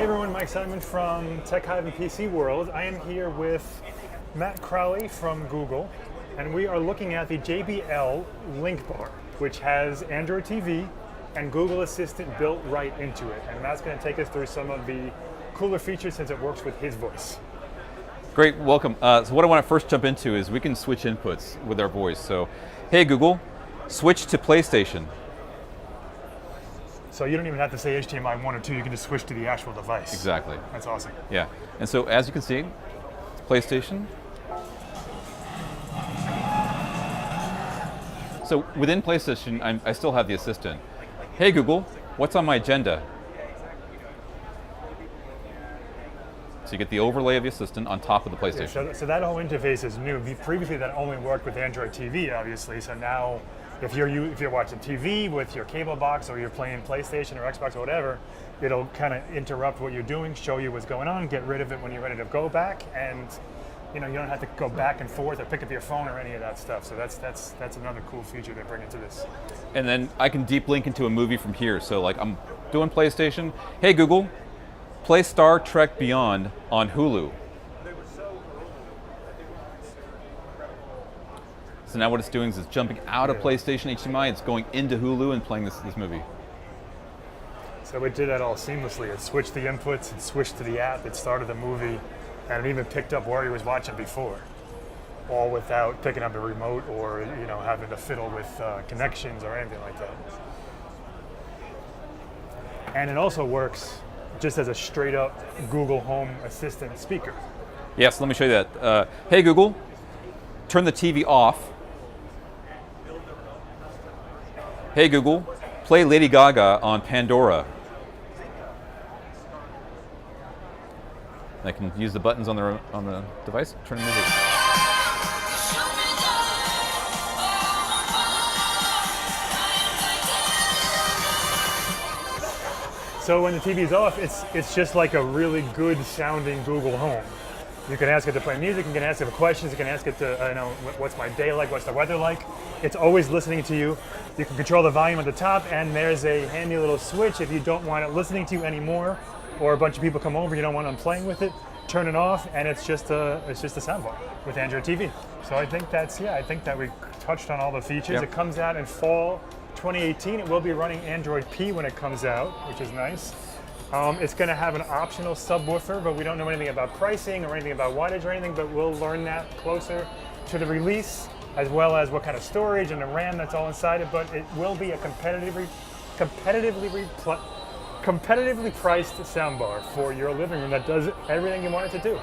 Hey everyone, Mike Simon from Tech Hive and PC World. I am here with Matt Crowley from Google, and we are looking at the JBL Link Bar, which has Android TV and Google Assistant built right into it. And Matt's going to take us through some of the cooler features since it works with his voice. Great, welcome. So what I want to first jump into is we can switch inputs with our voice. So, hey Google, switch to PlayStation. So you don't even have to say HDMI 1 or 2, you can just switch to the actual device. Exactly. That's awesome. Yeah, and so as you can see, it's PlayStation. So within PlayStation, I still have the assistant. Hey Google, what's on my agenda? So you get the overlay of the assistant on top of the PlayStation. Yeah, so that whole interface is new. Previously that only worked with Android TV, obviously, so now if you're watching TV with your cable box or you're playing PlayStation or Xbox or whatever, it'll kind of interrupt what you're doing, show you what's going on, get rid of it when you're ready to go back, and you don't have to go back and forth or pick up your phone or any of that stuff. So that's another cool feature they bring into this. And then I can deep link into a movie from here. So like I'm doing PlayStation. Hey Google, play Star Trek Beyond on Hulu. So now what it's doing is it's jumping out of PlayStation HDMI, it's going into Hulu and playing this movie. So it did that all seamlessly. It switched the inputs, it switched to the app, it started the movie, and it even picked up where he was watching before. All without picking up a remote or having to fiddle with connections or anything like that. And it also works just as a straight up Google Home Assistant speaker. Yes, let me show you that. Hey Google, turn the TV off. Hey Google, play Lady Gaga on Pandora. I can use the buttons on the device, turn the music. So when the TV's off, it's just like a really good sounding Google Home. You can ask it to play music, you can ask it for questions, you can ask it to, what's my day like, what's the weather like. It's always listening to you. You can control the volume at the top, and there's a handy little switch if you don't want it listening to you anymore, or a bunch of people come over, you don't want them playing with it, turn it off, and it's just a soundbar with Android TV. So I think that we touched on all the features. Yep. It comes out in fall 2018. It will be running Android P when it comes out, which is nice. It's going to have an optional subwoofer, but we don't know anything about pricing or anything about wattage or anything, but we'll learn that closer to the release, as well as what kind of storage and the RAM that's all inside it, but it will be a competitively priced soundbar for your living room that does everything you want it to do.